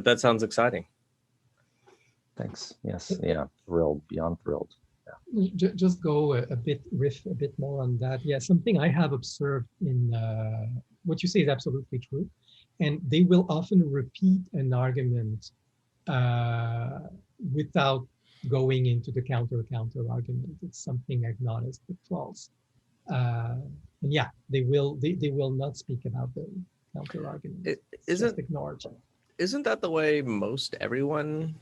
But that sounds exciting. Thanks. Yes. Yeah. Thrilled. Beyond thrilled. Just go riff a bit more on that. Yeah, something I have observed in what you say is absolutely true, and they will often repeat an argument without going into the counter argument. It's something I've noticed with trolls, and yeah, they will not speak about the counter argument. It's just ignored. Isn't that the way most everyone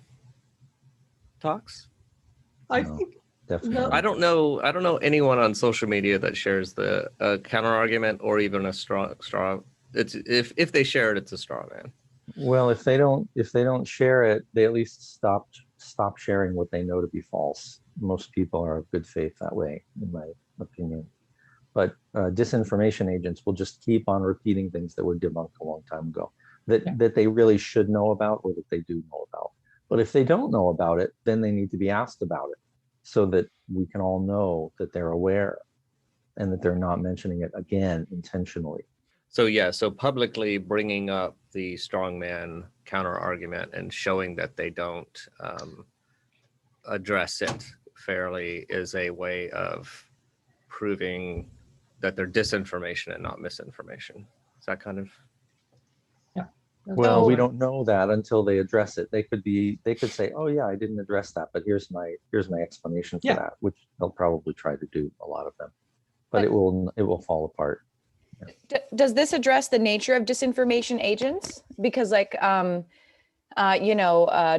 talks? I think. Definitely. No. I don't know anyone on social media that shares the counter argument or even a straw. It's if they share it, it's a straw man. Well, if they don't share it, they at least stop sharing what they know to be false. Most people are of good faith that way, in my opinion. But disinformation agents will just keep on repeating things that were debunked a long time ago that they really should know about or that they do know about. But if they don't know about it, then they need to be asked about it, so that we can all know that they're aware and that they're not mentioning it again intentionally. So yeah, so publicly bringing up the strongman counter argument and showing that they don't address it fairly is a way of proving that they're disinformation and not misinformation. Is that kind of? Yeah. Well, we don't know that until they address it. They could say, "Oh yeah, I didn't address that, but here's my explanation for that," which they'll probably try to do, a lot of them, but it will fall apart. Yeah. Does this address the nature of disinformation agents? Because like,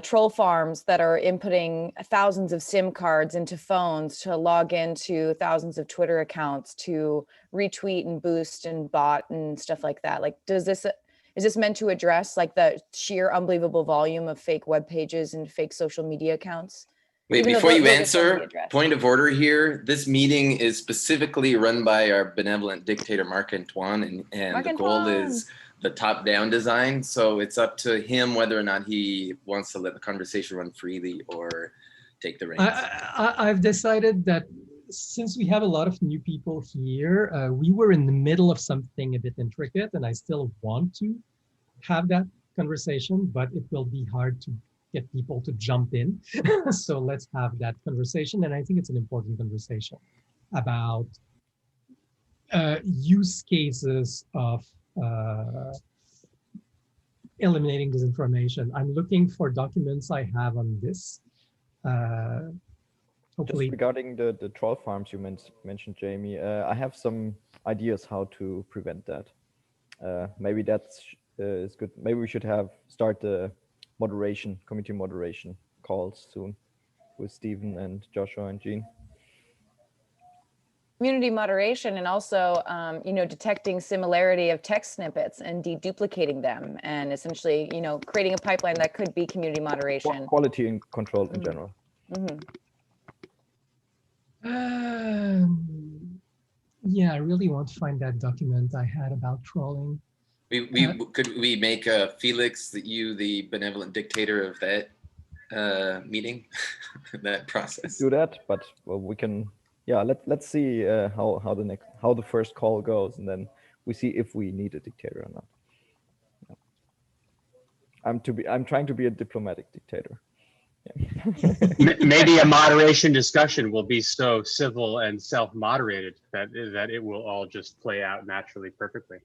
troll farms that are inputting thousands of SIM cards into phones to log into thousands of Twitter accounts to retweet and boost and bot and stuff like that. Like, is this meant to address like the sheer unbelievable volume of fake web pages and fake social media accounts? Wait, before you answer, point of order here. This meeting is specifically run by our benevolent dictator, Marc-Antoine, and the goal is the top-down design. So it's up to him whether or not he wants to let the conversation run freely or take the reins. I've decided that since we have a lot of new people here, we were in the middle of something a bit intricate, and I still want to have that conversation, but it will be hard to get people to jump in. So let's have that conversation. And I think it's an important conversation about use cases of eliminating disinformation. I'm looking for documents I have on this. Hopefully. Just regarding the troll farms you mentioned, Jamie, I have some ideas how to prevent that. Maybe that's is good. Maybe we should start the community moderation calls soon with Stephen and Joshua and Jean. Community moderation, and also, detecting similarity of text snippets and deduplicating them, and essentially, creating a pipeline that could be community moderation. Quality and control in general. Mm-hmm. Yeah, I really want to find that document I had about trolling. Could we make Felix, the benevolent dictator of that meeting, that process? Do that, but we can. Yeah, let's see how the first call goes, and then we see if we need a dictator or not. Yeah. I'm trying to be a diplomatic dictator. Yeah. Maybe a moderation discussion will be so civil and self-moderated that it will all just play out naturally, perfectly.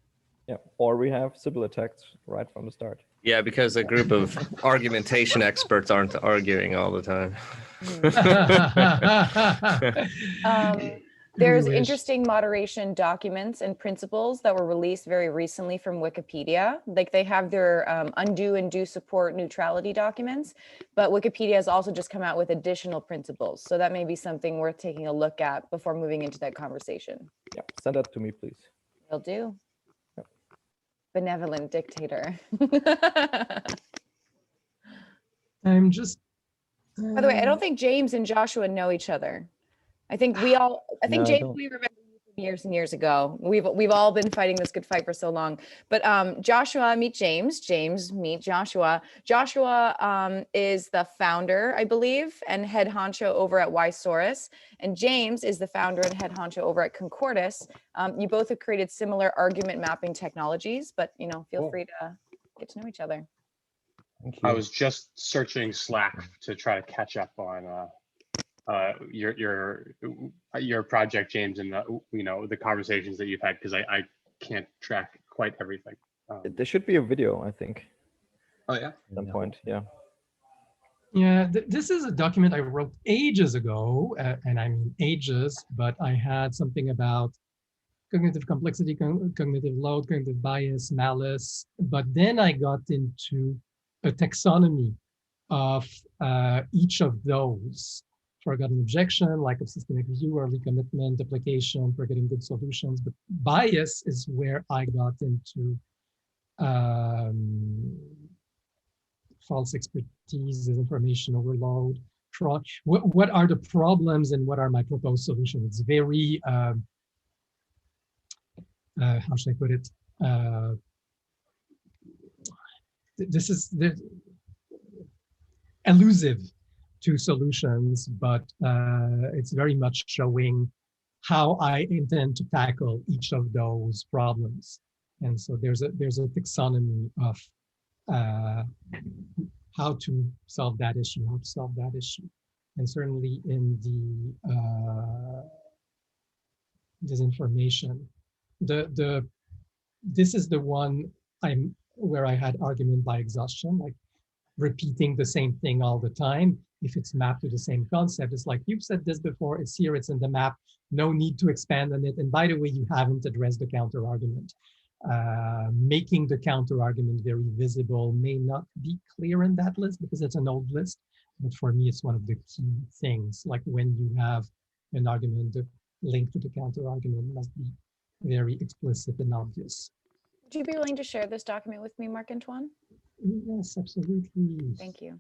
Yeah, or we have civil attacks right from the start. Yeah, because a group of argumentation experts aren't arguing all the time. There's interesting moderation documents and principles that were released very recently from Wikipedia. Like they have their undo and do support neutrality documents, but Wikipedia has also just come out with additional principles. So that may be something worth taking a look at before moving into that conversation. Yeah, send that to me, please. Will do. Benevolent dictator. I'm just. By the way, I don't think James and Joshua know each other. I think James, we remember you from years and years ago. We've all been fighting this good fight for so long. But Joshua, meet James. James, meet Joshua. Joshua is the founder, I believe, and head honcho over at Ysaurus. And James is the founder and head honcho over at Concordis. You both have created similar argument mapping technologies, but feel free to get to know each other. Thank you. I was just searching Slack to try to catch up on your project, James, and the conversations that you've had, because I can't track quite everything. There should be a video, I think, Oh yeah. at some point. Yeah. Yeah, this is a document I wrote ages ago, and I mean ages, but I had something about cognitive complexity, cognitive load, cognitive bias, malice. But then I got into a taxonomy of each of those. Forgotten objection, lack of systemic view, early commitment, application, forgetting good solutions. But bias is where I got into false expertise, information overload. What are the problems and what are my proposed solutions? It's very, how should I put it? This is elusive to solutions, but it's very much showing how I intend to tackle each of those problems. And so there's a taxonomy of how to solve that issue, And certainly in the disinformation, this is the one where I had argument by exhaustion, like repeating the same thing all the time. If it's mapped to the same concept, it's like, you've said this before, it's here, it's in the map, no need to expand on it. And by the way, you haven't addressed the counter argument. Making the counter argument very visible may not be clear in that list because it's an old list, but for me, it's one of the key things. Like when you have an argument, the link to the counter argument must be very explicit and obvious. Would you be willing to share this document with me, Marc-Antoine? Yes, absolutely. Thank you.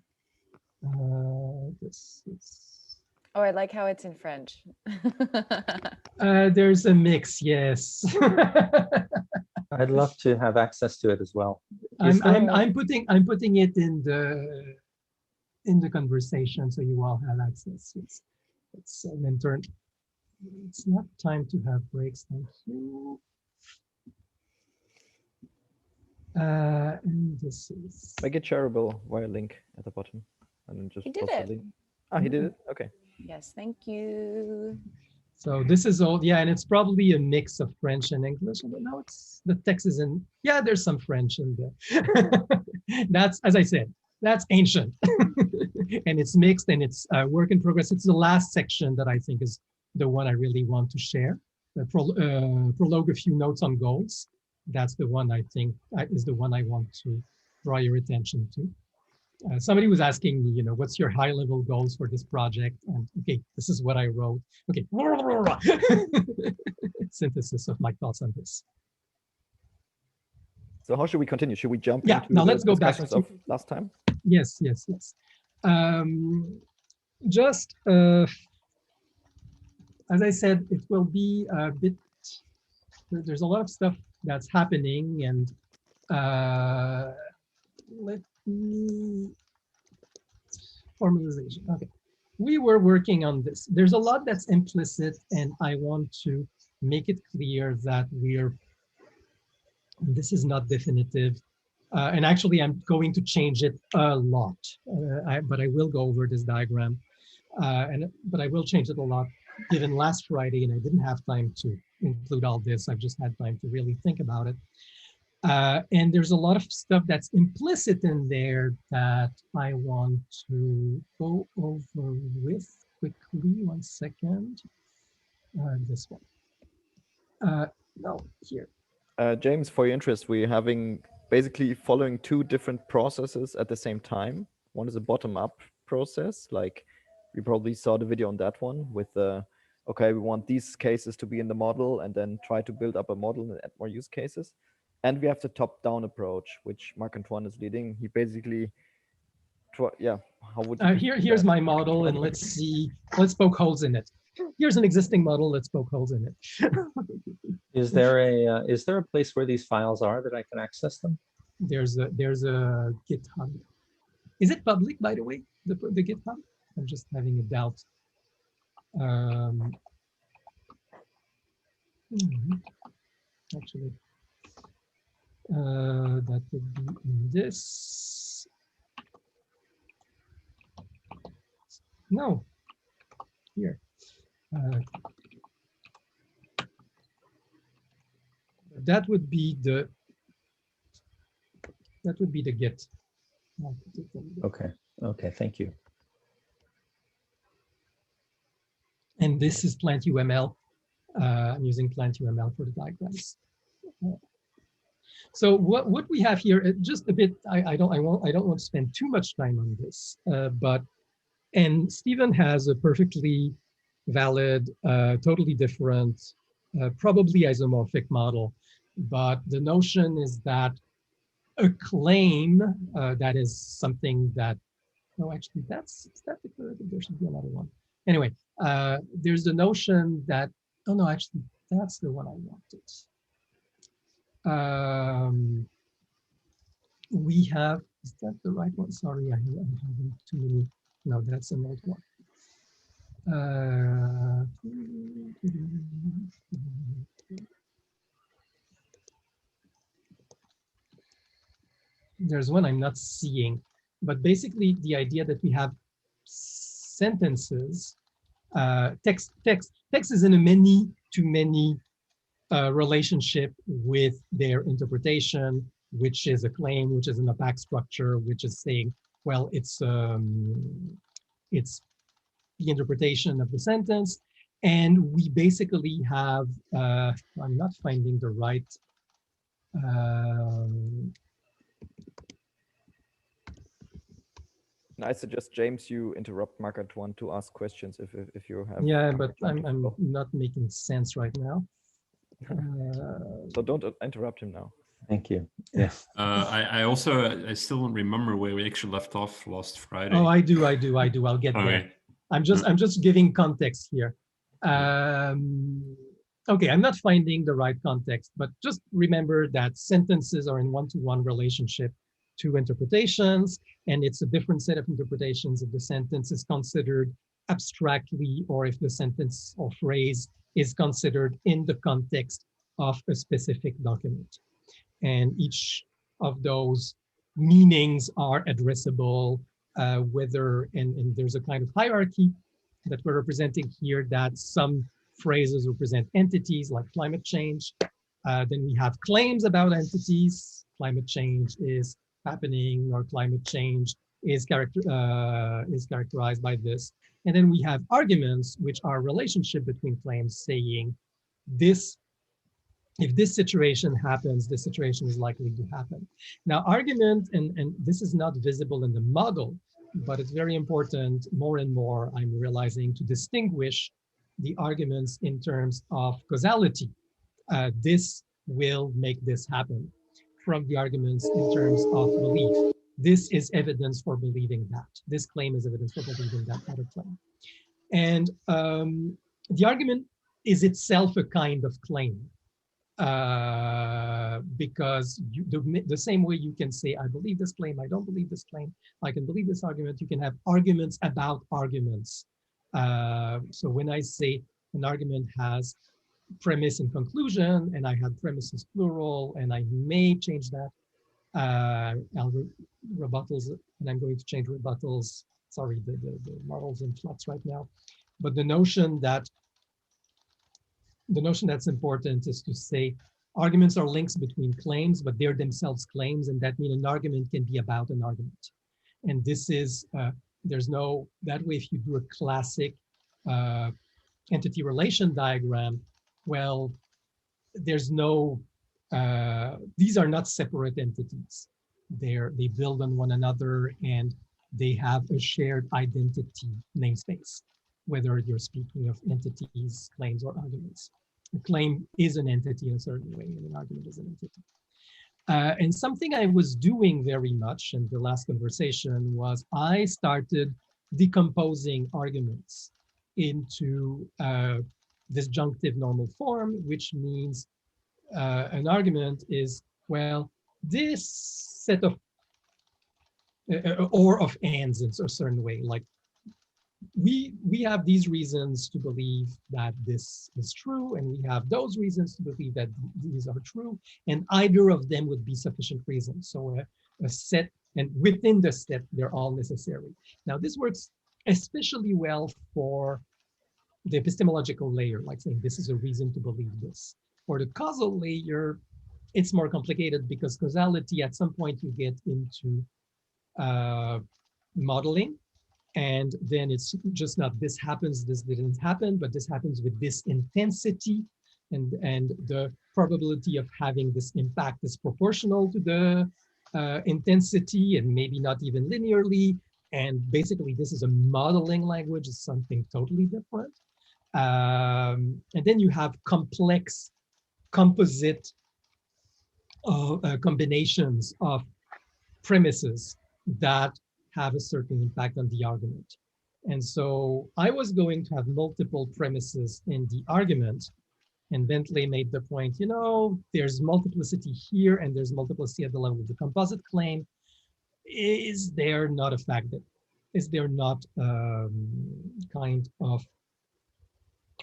This is... Oh, I like how it's in French. There's a mix, yes. I'd love to have access to it as well. I'm putting it in the conversation so you all have access. It's an intern. It's not time to have breaks. Thank you. And this is... Make it shareable via link at the bottom, and then just He did post the it. link. Ah, he did it. Okay. Yes, thank you. So this is all, yeah, and it's probably a mix of French and English. But now it's the text is in, yeah, there's some French in there. That's, as I said, that's ancient. And it's mixed and it's work in progress. It's the last section that I think is the one I really want to share. Prologue a few notes on goals. That's the one I think is the one I want to draw your attention to. Somebody was asking me, what's your high-level goals for this project? And okay, this is what I wrote. Okay, synthesis of my thoughts on this. So how should we continue? Should we jump Yeah, into now the let's go back discussions to of last time? Yes. Just as I said, it will be a bit. There's a lot of stuff that's happening, and let me formalization. Okay, we were working on this. There's a lot that's implicit, and I want to make it clear that this is not definitive. And actually, I'm going to change it a lot, but I will go over this diagram. But I will change it a lot, given last Friday, and I didn't have time to include all this. I've just had time to really think about it. And there's a lot of stuff that's implicit in there that I want to go over with quickly. 1 second. This one. No, here. James, for your interest, we're having basically following two different processes at the same time. One is a bottom-up process, like we probably saw the video on that one with the, okay, we want these cases to be in the model and then try to build up a model and add more use cases. And we have the top-down approach, which Marc-Antoine is leading. He basically, how would you here's my model, and let's see, let's poke holes in it. Here's an existing model, let's poke holes in it. Is there a place where these files are that I can access them? There's a GitHub. Is it public, by the way, the GitHub? I'm just having a doubt. Actually, that would be in this. No, here. That would be the Git. Okay. Okay. Thank you. And this is Plant UML. I'm using Plant UML for the diagrams. So what we have here, just a bit. I don't want to spend too much time on this, and Stephen has a perfectly valid, totally different, probably isomorphic model. But the notion is that a claim that is something that, no, actually, that's declarative. There should be another one. Anyway, there's the notion that, oh no, actually, that's the one I wanted. We have, is that the right one? Sorry, I'm having too many. No, that's an old one. There's one I'm not seeing, but basically the idea that we have sentences, text is in a many-to-many relationship with their interpretation, which is a claim, which is an opaque structure, which is saying, well, it's the interpretation of the sentence. And we basically have, I'm not finding the right, I suggest, James, you interrupt Marc-Antoine to ask questions if you have. yeah, but I'm not making sense right now. So don't interrupt him now. Thank you. Yes. I still don't remember where we actually left off last Friday. Oh, I do. I'll get there. I'm just giving context here. Okay, I'm not finding the right context, but just remember that sentences are in one-to-one relationship to interpretations, and it's a different set of interpretations if the sentence is considered abstractly or if the sentence or phrase is considered in the context of a specific document. And each of those meanings are addressable, whether, and there's a kind of hierarchy that we're representing here, that some phrases represent entities like climate change. Then we have claims about entities. Climate change is happening, or climate change is characterized by this. And then we have arguments, which are relationship between claims, saying this, if this situation happens, this situation is likely to happen. Now, argument, and this is not visible in the model, but it's very important, more and more I'm realizing, to distinguish the arguments in terms of causality. This will make this happen, from the arguments in terms of belief. This is evidence for believing that. This claim is evidence for believing that other claim. And the argument is itself a kind of claim. Because the same way you can say, I believe this claim, I don't believe this claim, I can believe this argument, you can have arguments about arguments. So when I say an argument has premise and conclusion, and I have premises plural, and I may change that, rebuttals, and I'm going to change rebuttals. Sorry, the model's in flux right now. But the notion that's important is to say arguments are links between claims, but they're themselves claims, and that means an argument can be about an argument. And this is, there's no, that way if you do a classic entity relation diagram, well, there's no, these are not separate entities. They build on one another, and they have a shared identity namespace, whether you're speaking of entities, claims, or arguments. A claim is an entity in a certain way, and an argument is an entity. And something I was doing very much in the last conversation was I started decomposing arguments into disjunctive normal form, which means an argument is, well, this set of, or of ands in a certain way, like we have these reasons to believe that this is true, and we have those reasons to believe that these are true, and either of them would be sufficient reasons. So a set, and within the set, they're all necessary. Now this works especially well for the epistemological layer, like saying this is a reason to believe this. For the causal layer, it's more complicated because causality, at some point you get into modeling, and then it's just not this happens, this didn't happen, but this happens with this intensity, and the probability of having this impact is proportional to the intensity, and maybe not even linearly. And basically, this is a modeling language, it's something totally different. And then you have complex composite combinations of premises that have a certain impact on the argument. And so I was going to have multiple premises in the argument, and Bentley made the point, you know, there's multiplicity here and there's multiplicity at the level of the composite claim. Is there not a fact that, is there not kind of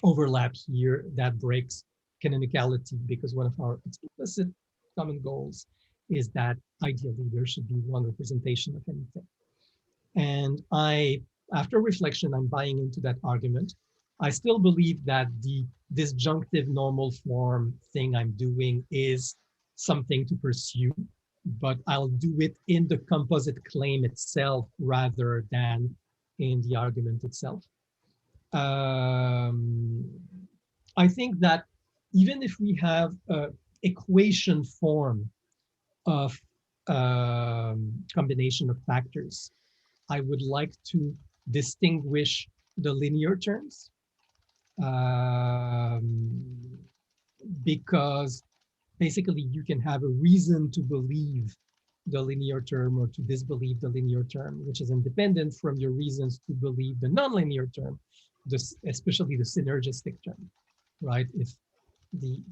overlap here that breaks canonicality? Because one of our explicit common goals is that ideally there should be one representation of anything. And after reflection, I'm buying into that argument. I still believe that the disjunctive normal form thing I'm doing is something to pursue, but I'll do it in the composite claim itself rather than in the argument itself. I think that even if we have an equation form of combination of factors, I would like to distinguish the linear terms because basically you can have a reason to believe the linear term or to disbelieve the linear term, which is independent from your reasons to believe the nonlinear term, especially the synergistic term, right? If the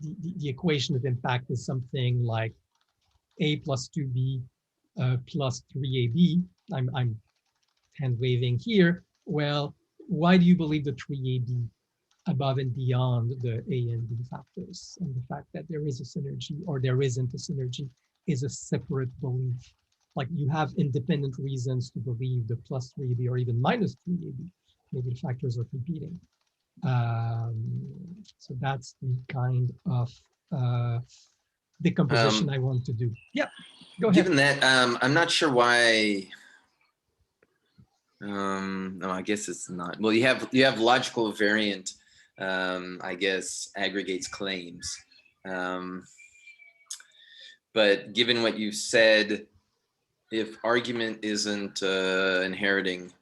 equation of impact is something like A plus 2B plus 3AB, I'm hand waving here. Well, why do you believe the 3AB above and beyond the A and B factors? And the fact that there is a synergy or there isn't a synergy is a separate belief. Like you have independent reasons to believe the plus 3AB or even minus 3AB. Maybe the factors are competing. So that's the kind of decomposition I want to do. Yep, go ahead. Given that, I'm not sure why. No, I guess it's not. Well, you have logical variant. I guess aggregates claims. But given what you said, if argument isn't inheriting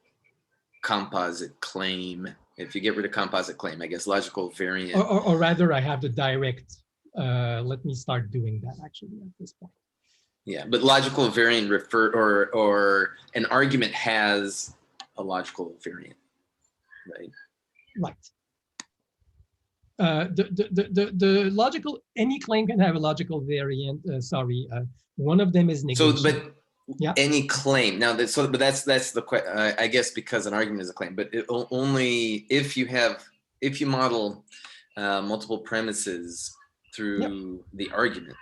composite claim, if you get rid of composite claim, I guess logical variant. Or rather, I have the direct. Let me start doing that actually at this point. Yeah, but logical variant or an argument has a logical variant, right? Right. The logical, any claim can have a logical variant. One of them is negation. So, but yeah, any claim now that but that's the I guess because an argument is a claim, but only if you model multiple premises through the argument,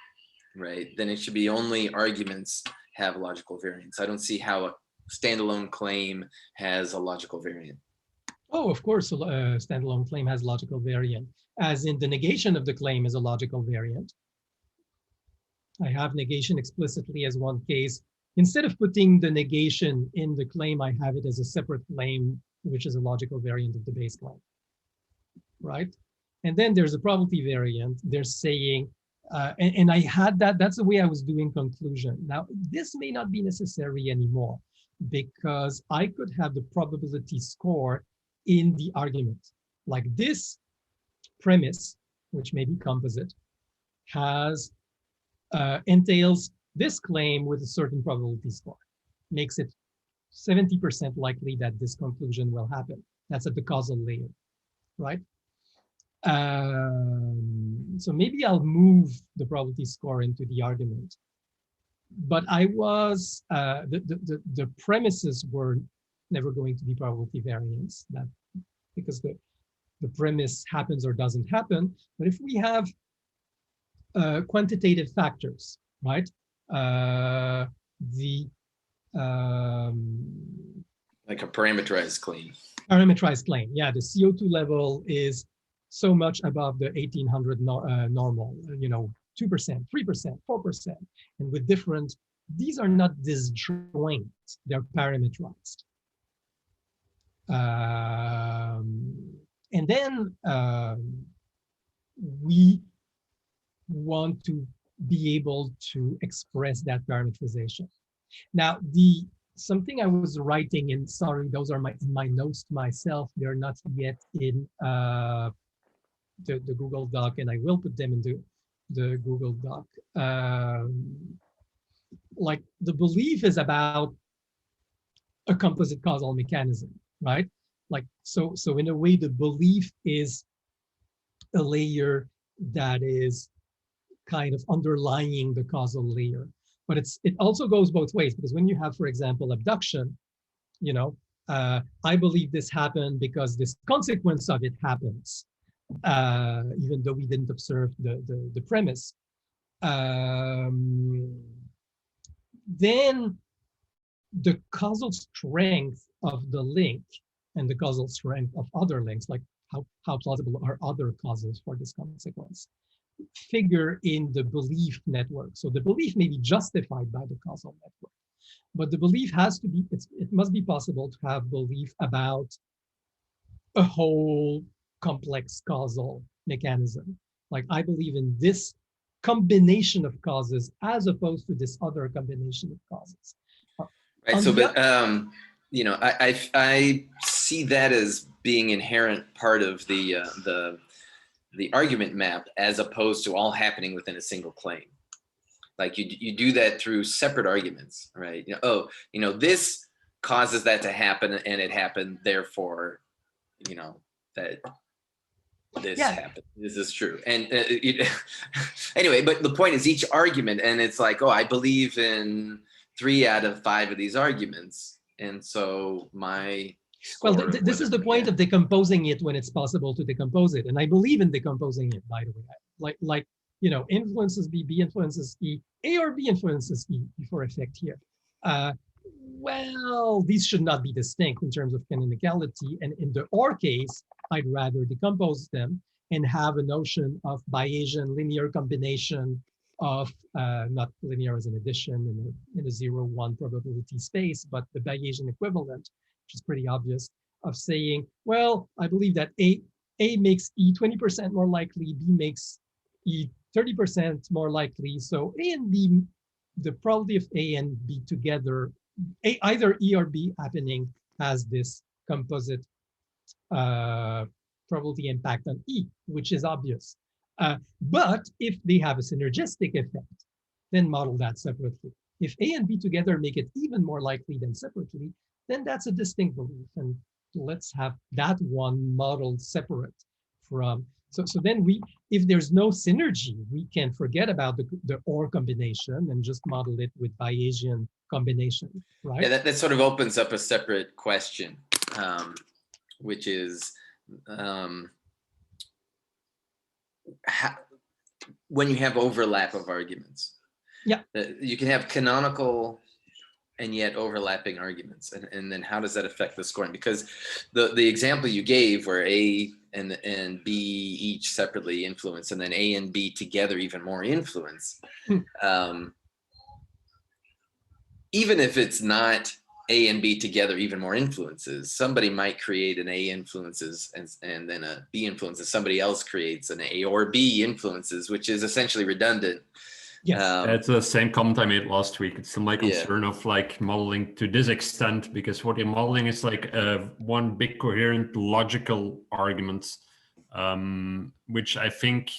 right? Then it should be only arguments have a logical variance. I don't see how a standalone claim has a logical variant. Oh, of course, a standalone claim has logical variant, as in the negation of the claim is a logical variant. I have negation explicitly as one case. Instead of putting the negation in the claim, I have it as a separate claim, which is a logical variant of the base claim, right? And then there's a probability variant. They're saying, and I had that's the way I was doing conclusion. Now, this may not be necessary anymore because I could have the probability score in the argument. Like this premise, which may be composite, has entails this claim with a certain probability score, makes it 70% likely that this conclusion will happen. That's at the causal layer, right? So maybe I'll move the probability score into the argument. But I was, the premises were never going to be probability variance, because the premise happens or doesn't happen. But if we have quantitative factors, right? The Like a parameterized claim. Parameterized claim. Yeah, the CO2 level is so much above the 1800 normal, 2%, 3%, 4%. And with different, these are not disjoint, they're parameterized. And then we want to be able to express that parameterization. Now, something I was writing in, sorry, those are my notes to myself. They're not yet in the Google Doc, and I will put them into the Google Doc. Like the belief is about a composite causal mechanism, right? Like, so in a way, the belief is a layer that is kind of underlying the causal layer. But it also goes both ways, because when you have, for example, abduction, I believe this happened because this consequence of it happens, even though we didn't observe the premise. Then the causal strength of the link and the causal strength of other links, like how plausible are other causes for this consequence, figure in the belief network. So the belief may be justified by the causal network, but the belief has to be, it must be possible to have belief about a whole complex causal mechanism. Like, I believe in this combination of causes as opposed to this other combination of causes. Right. So, but I see that as being inherent part of the argument map, as opposed to all happening within a single claim. Like you do that through separate arguments, right? This causes that to happen, and it happened, therefore, that this happened. This is true. And anyway, but the point is each argument, and it's like, I believe in 3 out of 5 of these arguments, and so my this is the point of decomposing it when it's possible to decompose it, and I believe in decomposing it, by the way. Like influences B, B influences E, A or B influences E before effect here. Well, these should not be distinct in terms of canonicality, and in the OR case, I'd rather decompose them and have a notion of Bayesian linear combination of, not linear as an addition in a 0-1 probability space, but the Bayesian equivalent, which is pretty obvious, of saying, well, I believe that A makes E 20% more likely, B makes E 30% more likely. So A and B, the probability of A and B together, either E or B happening, has this composite probability impact on E, which is obvious. But if they have a synergistic effect, then model that separately. If A and B together make it even more likely than separately, then that's a distinct belief. And let's have that one modeled separate from. So then if there's no synergy, we can forget about the OR combination and just model it with Bayesian combination, right? Yeah, that sort of opens up a separate question, which is when you have overlap of arguments. Yeah. You can have canonical and yet overlapping arguments, and then how does that affect the scoring? Because the example you gave, where A and B each separately influence, and then A and B together even more influence, even if it's not A and B together even more influences, somebody might create an A influences and then a B influences, somebody else creates an A or B influences, which is essentially redundant. Yes. It's the same comment I made last week. It's still my concern of like modeling to this extent, because what you're modeling is like one big coherent logical argument, which I think,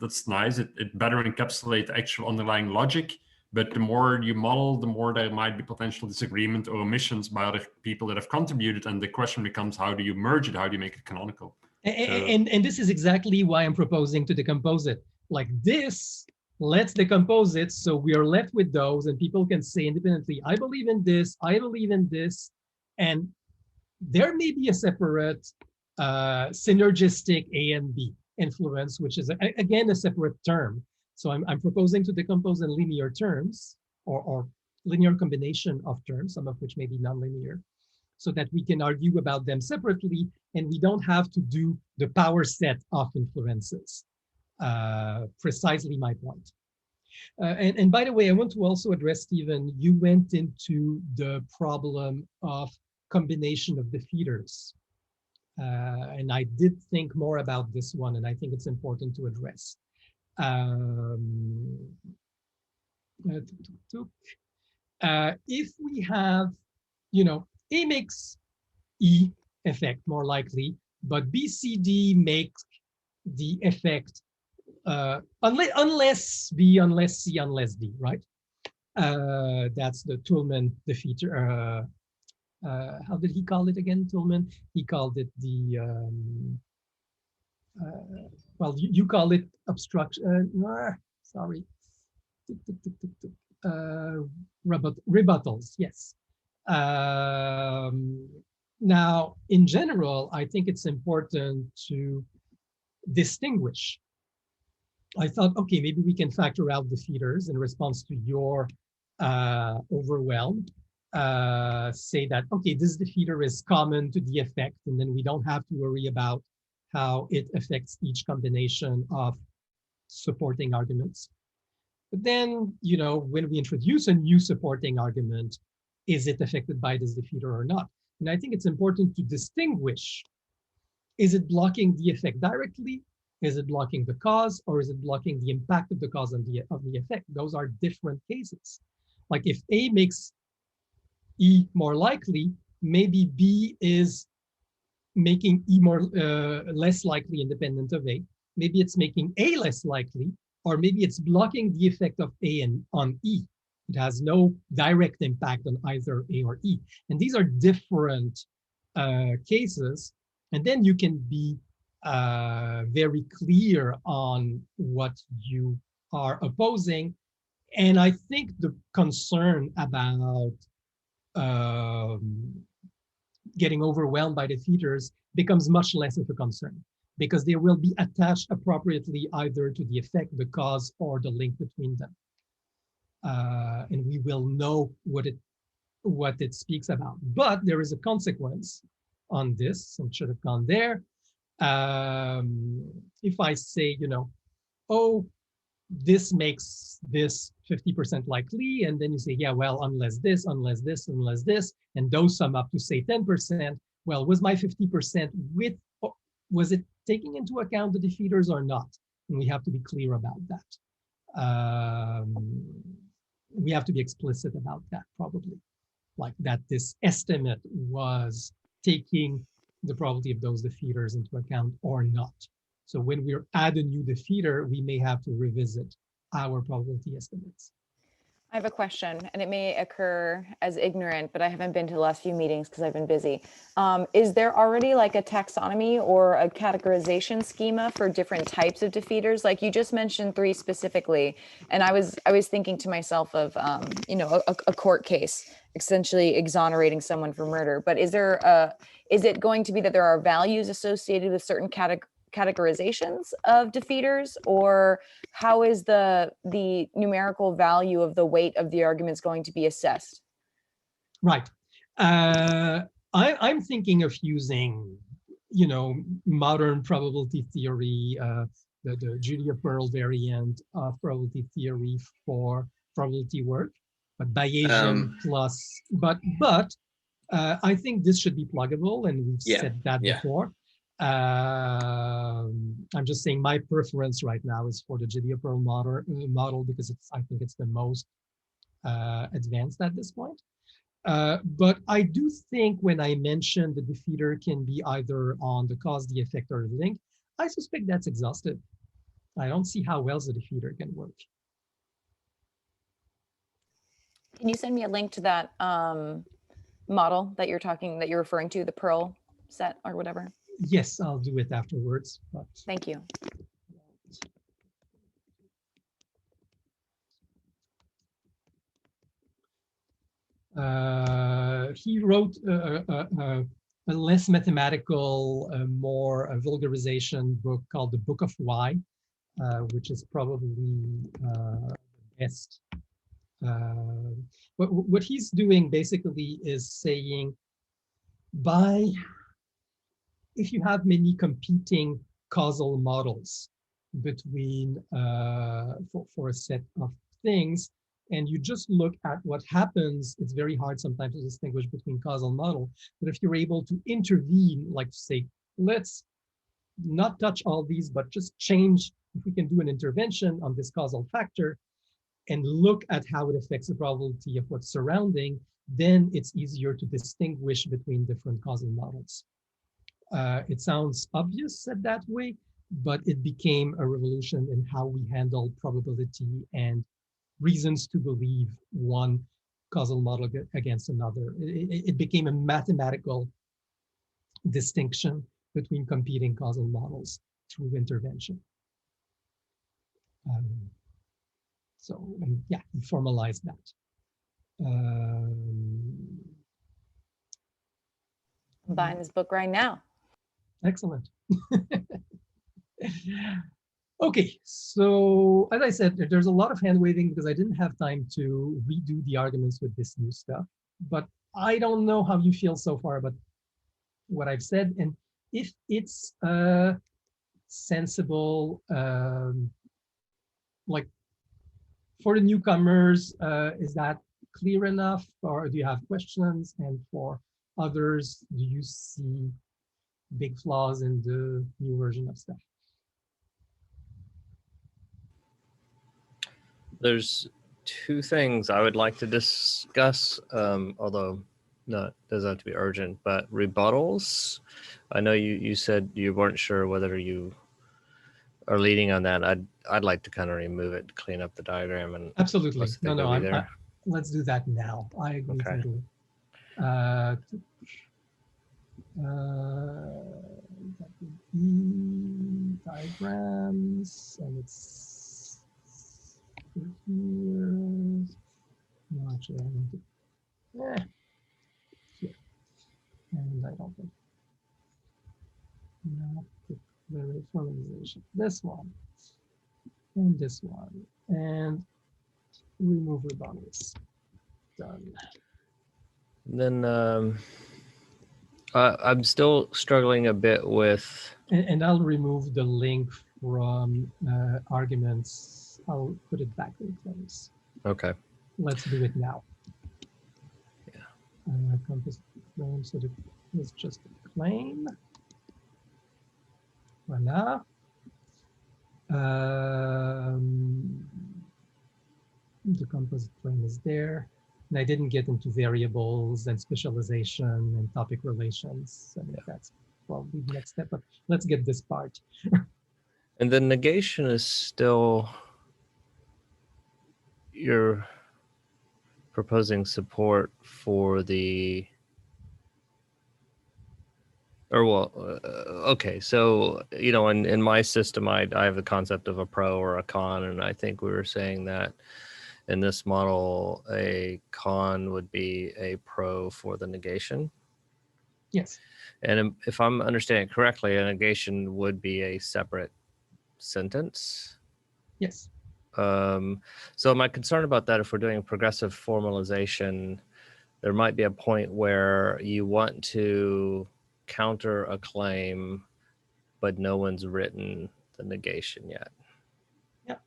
that's nice. It better encapsulates actual underlying logic. But the more you model, the more there might be potential disagreement or omissions by other people that have contributed. And the question becomes, how do you merge it? How do you make it canonical? And this is exactly why I'm proposing to decompose it. Like this, let's decompose it so we are left with those, and people can say independently, I believe in this, I believe in this. And there may be a separate synergistic A and B influence, which is, again, a separate term. So I'm proposing to decompose in linear terms, or linear combination of terms, some of which may be nonlinear. so that we can argue about them separately and we don't have to do the power set of influences. Precisely my point. And by the way, I want to also address, Stephen, you went into the problem of combination of defeaters. And I did think more about this one, and I think it's important to address. If we have, A makes E effect more likely, but B, C, D makes the effect unless B, unless C, unless D, right? That's the Toulmin defeater. How did he call it again, Toulmin? He called it the, well, you call it obstruction, sorry. Rebuttals, yes. Now, in general, I think it's important to distinguish. I thought, okay, maybe we can factor out defeaters in response to your overwhelm. Say that, okay, this defeater is common to the effect, and then we don't have to worry about how it affects each combination of supporting arguments. But then, when we introduce a new supporting argument, is it affected by this defeater or not? And I think it's important to distinguish, is it blocking the effect directly? Is it blocking the cause, or is it blocking the impact of the cause and of the effect? Those are different cases. Like if A makes E more likely, maybe B is making E less likely independent of A. Maybe it's making A less likely, or maybe it's blocking the effect of A on E. It has no direct impact on either A or E. And these are different cases. And then you can be very clear on what you are opposing. And I think the concern about getting overwhelmed by defeaters becomes much less of a concern, because they will be attached appropriately either to the effect, the cause, or the link between them. And we will know what it speaks about. But there is a consequence on this, and should have gone there. If I say, oh, this makes this 50% likely, and then you say, yeah, well, unless this, unless this, unless this, and those sum up to say 10%, well, was my 50% was it taking into account the defeaters or not? And we have to be clear about that. We have to be explicit about that, probably, like that this estimate was taking the probability of those defeaters into account or not. So when we add a new defeater, we may have to revisit our probability estimates. I have a question, and it may occur as ignorant, but I haven't been to the last few meetings because I've been busy. Is there already like a taxonomy or a categorization schema for different types of defeaters? Like you just mentioned 3 specifically, and I was thinking to myself of a court case essentially exonerating someone for murder. But is it going to be that there are values associated with certain categorizations of defeaters, or how is the numerical value of the weight of the arguments going to be assessed? Right. I'm thinking of using, modern probability theory, the Julia Pearl variant of probability theory for probability work, but Bayesian plus, but I think this should be pluggable, and we've said that before. I'm just saying my preference right now is for the Julia Pearl model because I think it's the most advanced at this point. But I do think when I mentioned the defeater can be either on the cause, the effect, or the link, I suspect that's exhaustive. I don't see how else the defeater can work. Can you send me a link to that model that you're referring to, the Pearl set or whatever? Yes, I'll do it afterwards. But... Thank you. He wrote a less mathematical, more vulgarization book called The Book of Why, which is probably the best. What he's doing basically is saying, by, if you have many competing causal models between, for a set of things, and you just look at what happens, it's very hard sometimes to distinguish between causal model. But if you're able to intervene, like to say, let's not touch all these, but just change, if we can do an intervention on this causal factor and look at how it affects the probability of what's surrounding, then it's easier to distinguish between different causal models. It sounds obvious said that way, but it became a revolution in how we handle probability and reasons to believe one causal model against another. It became a mathematical distinction between competing causal models through intervention. Yeah, we formalized that. I'm buying this book right now. Excellent. Okay, so as I said, there's a lot of hand waving because I didn't have time to redo the arguments with this new stuff, but I don't know how you feel so far about what I've said, and if it's sensible, like for the newcomers, is that clear enough, or do you have questions? And for others, do you see big flaws in the new version of stuff? There's two things I would like to discuss, although not doesn't have to be urgent, but rebuttals. I know you said you weren't sure whether you are leading on that. I'd like to kind of remove it, clean up the diagram, and absolutely. No, let's do that now. I agree totally. That would be diagrams, and it's here. No, actually, I need to. Here. And I don't think. No, the formalization. This one. And this one. And remove rebuttals. Done. Then I'm still struggling a bit with. And I'll remove the link from arguments. I'll put it back in place. Okay. Let's do it now. Yeah. Compass claim, so it's just a claim. Voila. The composite claim is there. And I didn't get into variables and specialization and topic relations. I mean, that's probably the next step, but let's get this part. And the negation is still, you're proposing support for the, or well, okay. So, you know, in my system, I have the concept of a pro or a con, and I think we were saying that in this model, a con would be a pro for the negation. Yes. And if I'm understanding correctly, a negation would be a separate sentence. Yes. So my concern about that, if we're doing progressive formalization, there might be a point where you want to counter a claim, but no one's written the negation yet. Yeah.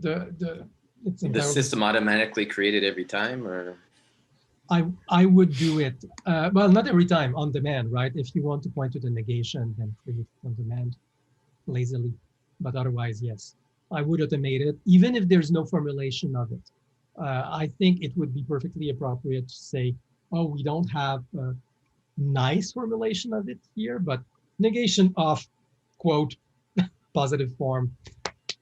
The system automatically created every time, or? I would do it, well, not every time, on demand, right? If you want to point to the negation, then create it on demand lazily. But otherwise, yes, I would automate it, even if there's no formulation of it. I think it would be perfectly appropriate to say, oh, we don't have a nice formulation of it here, but negation of, quote, positive form.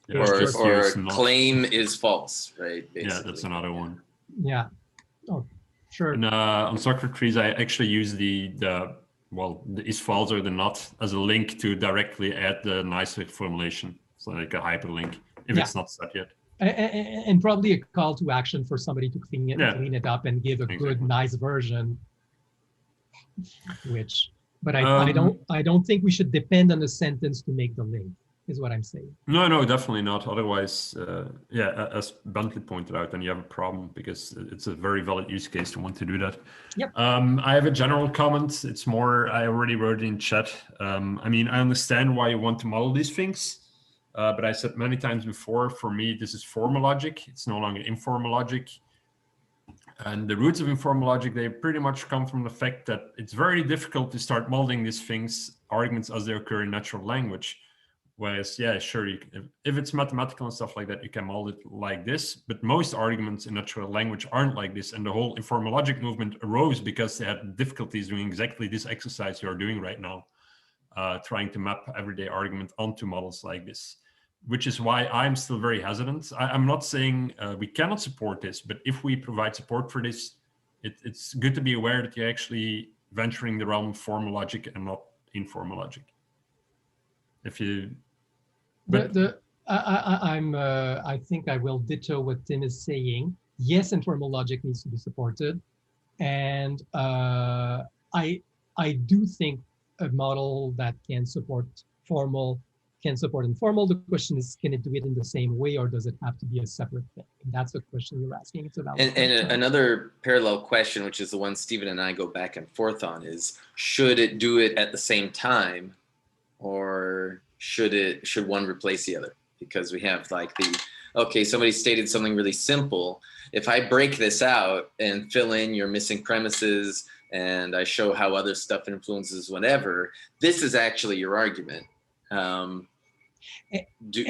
Yeah, or claim is false, right? Basically. Yeah, that's another one. Yeah. Oh, sure. And on Socrates, I actually use the is false or the not as a link to directly add the nicer formulation. So like a hyperlink if it's not set yet. And probably a call to action for somebody to clean it up and give a good, nice version. But I don't think we should depend on the sentence to make the link. is what I'm saying. No, definitely not. Otherwise, yeah, as Bentley pointed out, then you have a problem because it's a very valid use case to want to do that. Yep. I have a general comment. It's more, I already wrote it in chat. I mean, I understand why you want to model these things, but I said many times before, for me, this is formal logic. It's no longer informal logic. And the roots of informal logic, they pretty much come from the fact that it's very difficult to start modeling these things, arguments as they occur in natural language. Whereas, yeah, sure, if it's mathematical and stuff like that, you can model it like this. But most arguments in natural language aren't like this. And the whole informal logic movement arose because they had difficulties doing exactly this exercise you're doing right now, trying to map everyday argument onto models like this. Which is why I'm still very hesitant. I'm not saying we cannot support this, but if we provide support for this, it's good to be aware that you're actually venturing the realm of formal logic and not informal logic. If you, I think I will ditto what Tim is saying. Yes, informal logic needs to be supported, and I do think a model that can support formal can support informal. The question is, can it do it in the same way, or does it have to be a separate thing? And that's the question you're asking. It's about and another parallel question, which is the one Stephen and I go back and forth on, is should it do it at the same time, or should one replace the other? Because we have like okay, somebody stated something really simple. If I break this out and fill in your missing premises and I show how other stuff influences whatever, this is actually your argument.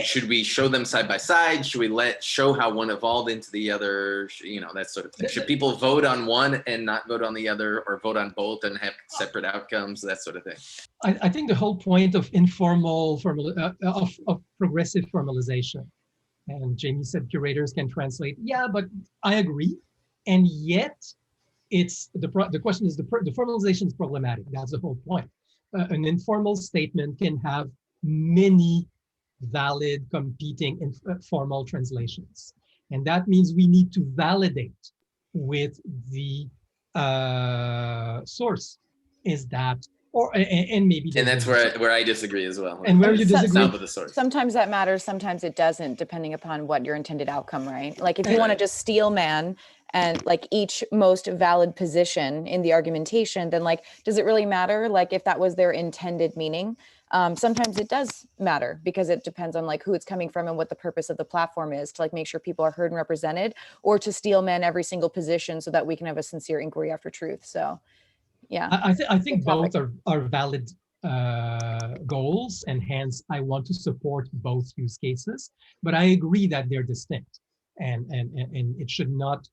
Should we show them side by side? Should we show how one evolved into the other? You know, that sort of thing. Should people vote on one and not vote on the other, or vote on both and have separate outcomes? That sort of thing. I think the whole point of of progressive formalization, and Jamie said curators can translate. Yeah, but I agree, and yet it's the question is the formalization is problematic. That's the whole point. An informal statement can have many valid competing formal translations, and that means we need to validate with the source. Is that, or and maybe, and that's where I disagree as well. And where you disagree with the source. Sometimes that matters, sometimes it doesn't, depending upon what your intended outcome, right? Like if you want to just steel man and like each most valid position in the argumentation, then like, does it really matter? Like if that was their intended meaning? Sometimes it does matter because it depends on like who it's coming from and what the purpose of the platform is, to like make sure people are heard and represented, or to steel man every single position so that we can have a sincere inquiry after truth. So yeah, I think both are valid goals, and hence I want to support both use cases, but I agree that they're distinct, and it should not,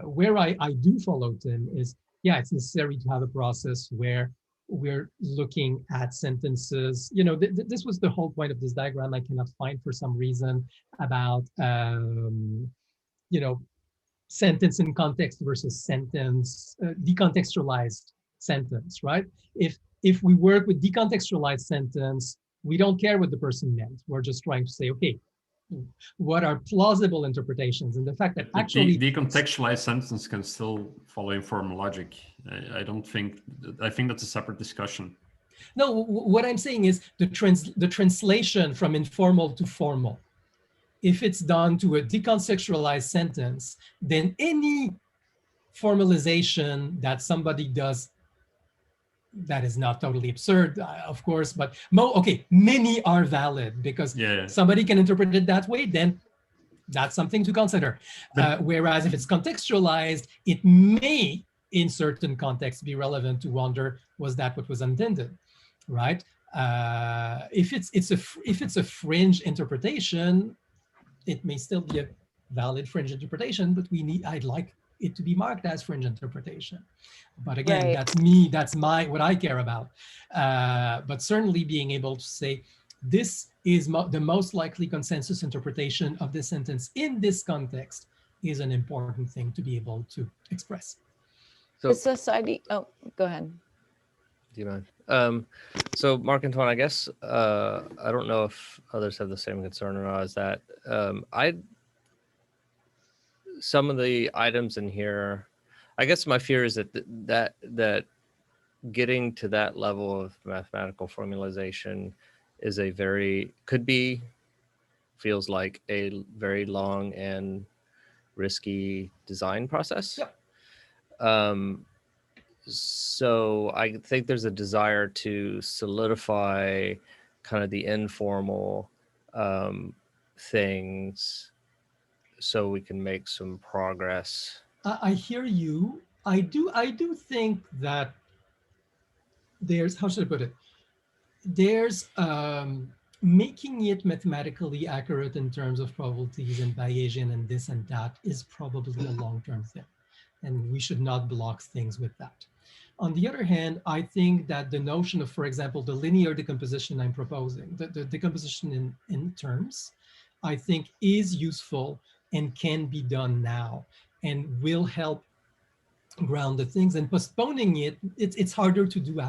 where I do follow Tim is, yeah, it's necessary to have a process where we're looking at sentences. You know, this was the whole point of this diagram. I cannot find for some reason about, you know, sentence in context versus sentence, decontextualized sentence, right? If we work with decontextualized sentence, we don't care what the person meant. We're just trying to say, okay, what are plausible interpretations? And the fact that actually decontextualized sentence can still follow informal logic. I think that's a separate discussion. No, what I'm saying is the translation from informal to formal. If it's done to a decontextualized sentence, then any formalization that somebody does that is not totally absurd, of course, but many are valid because somebody can interpret it that way, then that's something to consider. Whereas if it's contextualized, it may, in certain contexts, be relevant to wonder, was that what was intended, right? If it's a fringe interpretation, it may still be a valid fringe interpretation, but I'd like it to be marked as fringe interpretation. But again, that's me, that's what I care about. But certainly being able to say, this is the most likely consensus interpretation of this sentence in this context is an important thing to be able to express. So society, go ahead. Do you mind? So Marc-Antoine, I guess, I don't know if others have the same concern or not, is that some of the items in here, I guess my fear is that getting to that level of mathematical formalization is feels like a very long and risky design process. Yep. So I think there's a desire to solidify kind of the informal things so we can make some progress. I hear you. I do think that there's, how should I put it? There's making it mathematically accurate in terms of probabilities and Bayesian and this and that is probably a long-term thing. And we should not block things with that. On the other hand, I think that the notion of, for example, the linear decomposition I'm proposing, the decomposition in terms, I think is useful and can be done now and will help ground the things, and postponing it's harder to do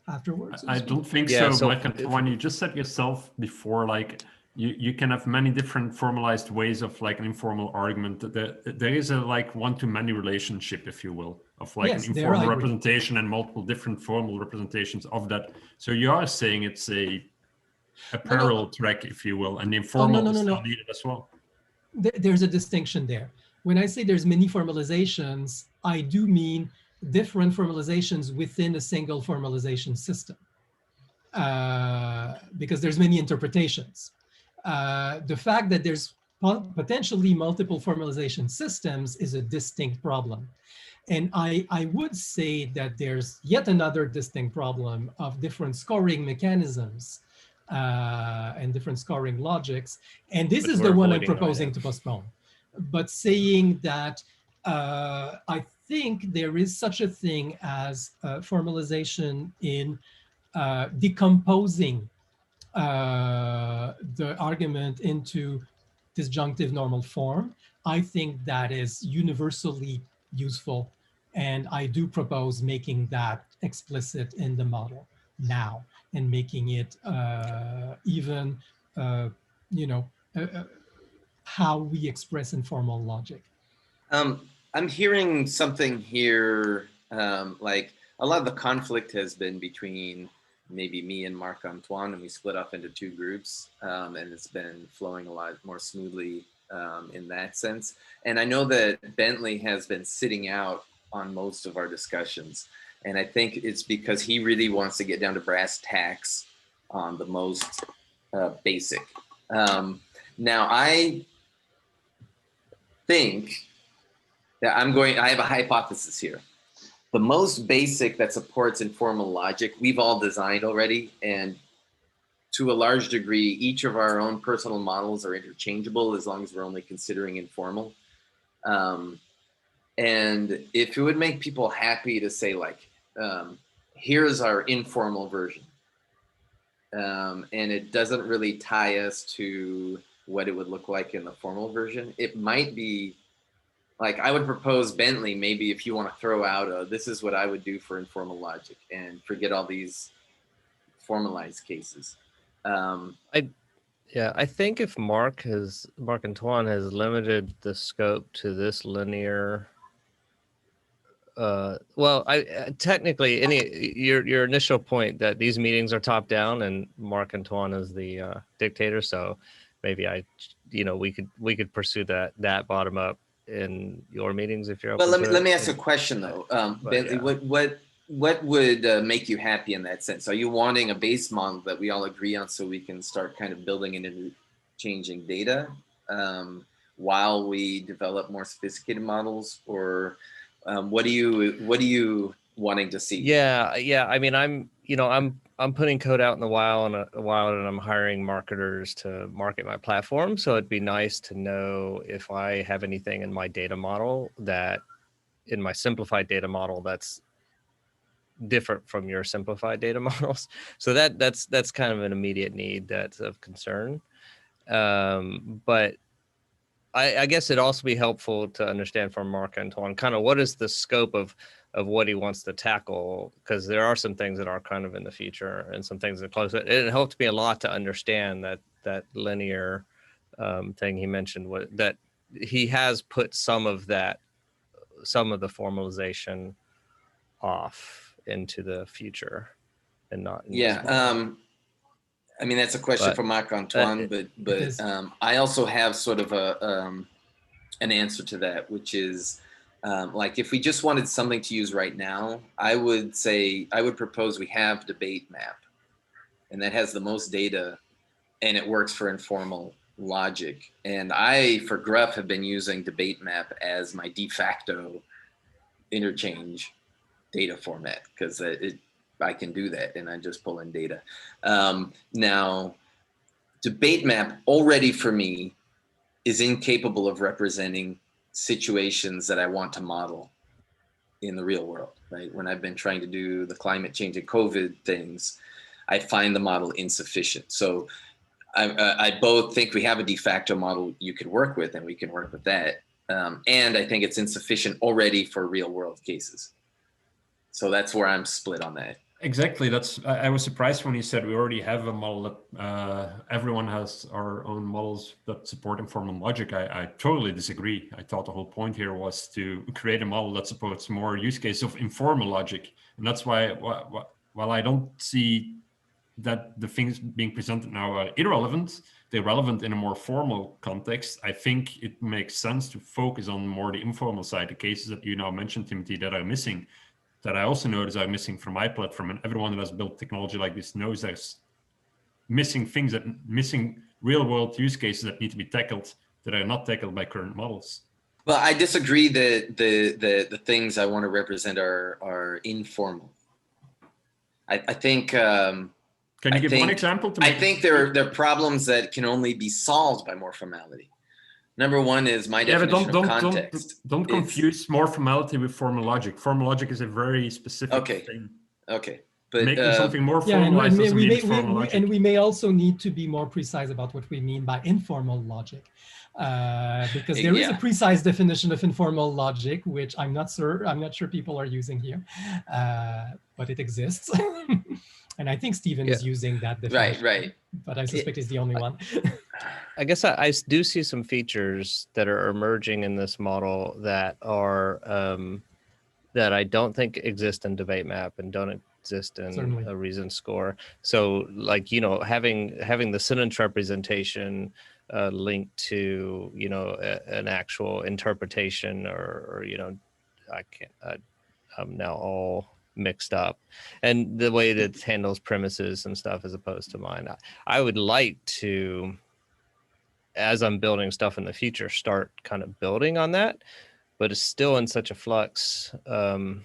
afterwards. I don't think Yeah, so, so Mike. When you just said yourself before, like you can have many different formalized ways of like an informal argument. There is a like one-to-many relationship, if you will, of like Yes, an informal representation and multiple different formal representations of that. So you are saying it's a parallel track, if you will, and the informal is still needed as well. There's a distinction there. When I say there's many formalizations, I do mean different formalizations within a single formalization system, because there's many interpretations. The fact that there's potentially multiple formalization systems is a distinct problem. And I would say that there's yet another distinct problem of different scoring mechanisms and different scoring logics. And this is the one I'm proposing to postpone. But saying that I think there is such a thing as formalization in decomposing the argument into disjunctive normal form. I think that is universally useful. And I do propose making that explicit in the model now and making it even, how we express informal logic. I'm hearing something here, like a lot of the conflict has been between maybe me and Marc-Antoine, and we split up into two groups, and it's been flowing a lot more smoothly in that sense. And I know that Bentley has been sitting out on most of our discussions. And I think it's because he really wants to get down to brass tacks on the most basic. Now, I think that I have a hypothesis here. The most basic that supports informal logic, we've all designed already. And to a large degree, each of our own personal models are interchangeable as long as we're only considering informal. And if it would make people happy to say like, here's our informal version. And it doesn't really tie us to what it would look like in the formal version. It might be like, I would propose Bentley, maybe if you want to throw out this is what I would do for informal logic and forget all these formalized cases. I think if Marc-Antoine has limited the scope to this linear, technically your initial point that these meetings are top down and Marc-Antoine is the dictator, so maybe we could pursue that bottom up in your meetings if you're open. Well, let me ask a question though, Bentley. Yeah. What would make you happy in that sense? Are you wanting a base model that we all agree on so we can start kind of building it into changing data while we develop more sophisticated models, or what are you wanting to see? Yeah. I mean, I'm putting code out in the wild and I'm hiring marketers to market my platform. So it'd be nice to know if I have anything in my data model in my simplified data model that's different from your simplified data models. So that's kind of an immediate need that's of concern. But I guess it'd also be helpful to understand from Marc-Antoine kind of what is the scope of what he wants to tackle, because there are some things that are kind of in the future and some things that are close. It helped me a lot to understand that linear thing he mentioned, that he has put some of the formalization off into the future and not. I mean, that's a question for Marc-Antoine, but I also have sort of an answer to that, which is like if we just wanted something to use right now, I would propose we have debate map, and that has the most data, and it works for informal logic. And I, for Gruff, have been using debate map as my de facto interchange data format because I can do that, and I just pull in data. Now, debate map already for me is incapable of representing situations that I want to model in the real world, right? When I've been trying to do the climate change and COVID things, I find the model insufficient. So I both think we have a de facto model you could work with, and we can work with that. And I think it's insufficient already for real world cases. So that's where I'm split on that. Exactly. I was surprised when you said we already have a model that everyone has our own models that support informal logic. I totally disagree. I thought the whole point here was to create a model that supports more use cases of informal logic. And that's why, while I don't see that the things being presented now are irrelevant, they're relevant in a more formal context, I think it makes sense to focus on more the informal side, the cases that you now mentioned, Timothy, that are missing. That I also notice are missing from my platform, and everyone that has built technology like this knows there's missing real world use cases that need to be tackled that are not tackled by current models. Well, I disagree that the things I want to represent are informal. I think. Can you give one example? I think there are problems that can only be solved by more formality. Number one is my definition of context. Don't confuse more formality with formal logic. Formal logic is a very specific thing. Okay. But making something more formalized doesn't mean formal logic. And we may also need to be more precise about what we mean by informal logic. Because there is a precise definition of informal logic, which I'm not sure people are using here, but it exists. And I think Stephen is using that definition. Right. But I suspect he's the only one. I guess I do see some features that are emerging in this model that are that I don't think exist in debate map and don't exist in a reason score. So like, having the sentence representation linked to, an actual interpretation or I'm now all mixed up, and the way that it handles premises and stuff as opposed to mine. I would like to, as I'm building stuff in the future, start kind of building on that, but it's still in such a flux. Go.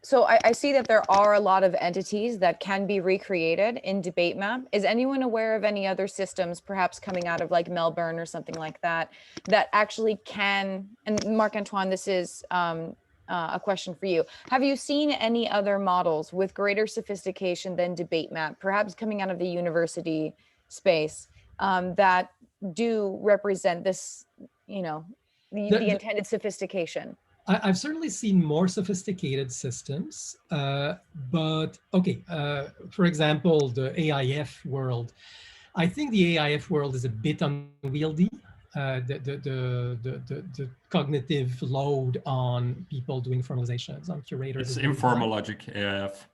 So I see that there are a lot of entities that can be recreated in debate map. Is anyone aware of any other systems, perhaps coming out of like Melbourne or something like that, that actually can, and Marc-Antoine, this is a question for you. Have you seen any other models with greater sophistication than debate map, perhaps coming out of the university space, that do represent this, the intended sophistication? I've certainly seen more sophisticated systems, but okay, for example, the AIF world. I think the AIF world is a bit unwieldy. The cognitive load on people doing formalizations, on curators. It's informal logic, AIF.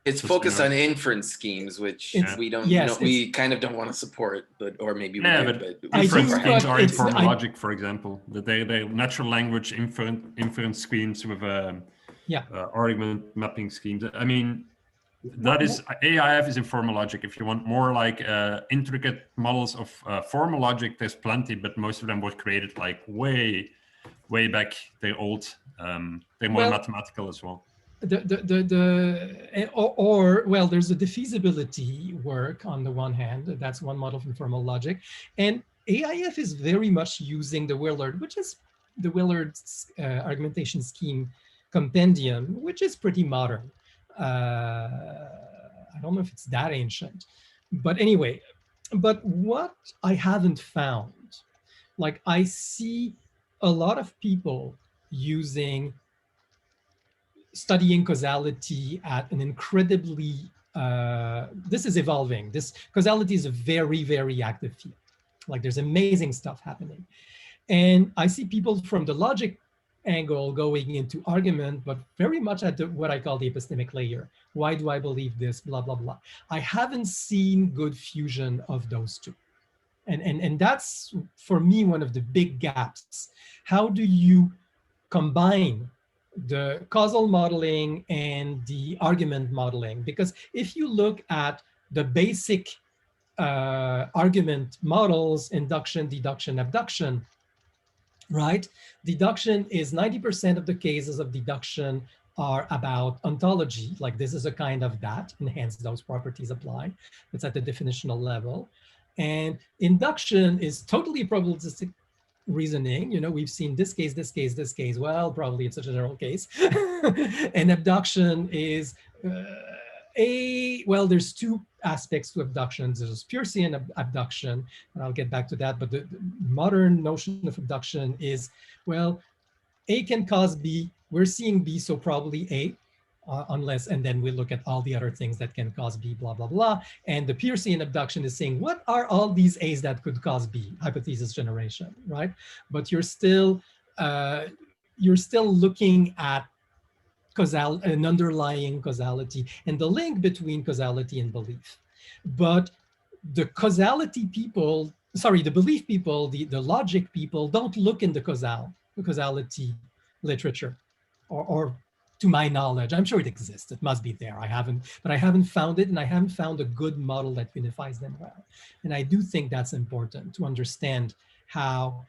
It's focused on inference schemes, which we don't, we kind of don't want to support, or maybe we do. But inference schemes are informal logic, for example. They're natural language inference schemes with argument mapping schemes. I mean, AIF is informal logic. If you want more like intricate models of formal logic, there's plenty, but most of them were created like way back. They're old. They're more mathematical as well. There's the defeasibility work on the one hand. That's one model of informal logic, and AIF is very much using the Willard, which is the Willard's argumentation scheme compendium, which is pretty modern. I don't know if it's that ancient, but anyway. But what I haven't found, like I see a lot of people studying causality at an incredibly, this is evolving. This causality is a very, very active field. Like there's amazing stuff happening. And I see people from the logic angle going into argument, but very much at what I call the epistemic layer. Why do I believe this? Blah, blah, blah. I haven't seen good fusion of those two. And that's, for me, one of the big gaps. How do you combine the causal modeling and the argument modeling? Because if you look at the basic argument models, induction, deduction, abduction, right? Deduction is 90% of the cases of deduction are about ontology, like this is a kind of that, and hence those properties apply. It's at the definitional level. And induction is totally probabilistic reasoning. You know, we've seen this case, this case, this case. Well, probably it's a general case. And abduction is well, there's two aspects to abductions. There's Peircean abduction, and I'll get back to that. But the modern notion of abduction is, well, A can cause B. We're seeing B, so probably A, unless, and then we look at all the other things that can cause B, blah, blah, blah. And the Peircean abduction is saying, what are all these A's that could cause B? Hypothesis generation, right? But you're still looking at an underlying causality and the link between causality and belief. But the causality people, sorry, the belief people, the logic people don't look in the causality literature, or to my knowledge. I'm sure it exists, it must be there. I haven't found it, and I haven't found a good model that unifies them well. And I do think that's important to understand how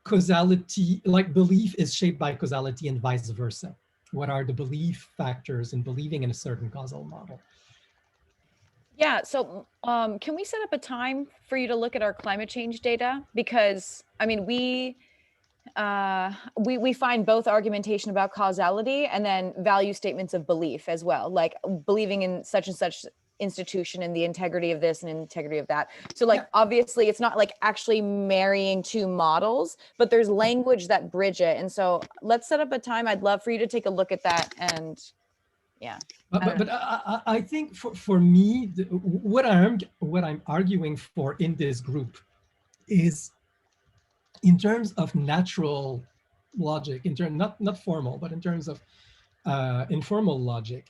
causality, like belief is shaped by causality and vice versa. What are the belief factors in believing in a certain causal model? Yeah, so can we set up a time for you to look at our climate change data? Because, I mean, we find both argumentation about causality and then value statements of belief as well, like believing in such and such institution and the integrity of this and integrity of that. So like, obviously it's not like actually marrying two models, but there's language that bridge it. And so let's set up a time. I'd love for you to take a look at that. And yeah. But I think for me, what I'm arguing for in this group is, in terms of natural logic, not formal, but in terms of informal logic,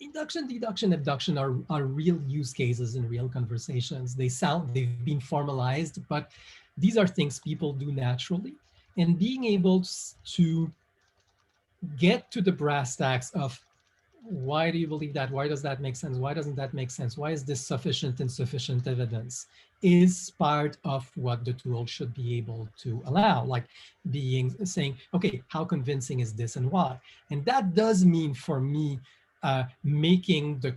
induction, deduction, abduction are real use cases in real conversations. They've been formalized, but these are things people do naturally. And being able to get to the brass tacks of, why do you believe that? Why does that make sense? Why doesn't that make sense? Why is this sufficient and sufficient evidence? Is part of what the tool should be able to allow, like saying, okay, how convincing is this and why? And that does mean, for me, making the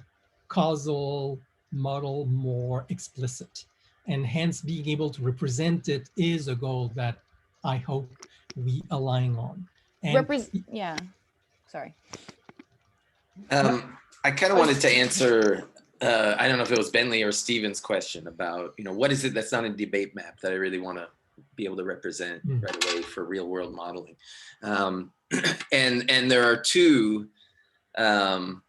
causal model more explicit, and hence being able to represent it is a goal that I hope we align on. And yeah, sorry. I kind of wanted to answer, I don't know if it was Bentley or Steven's question about, what is it that's not a debate map that I really want to be able to represent right away for real world modeling. And there are two, the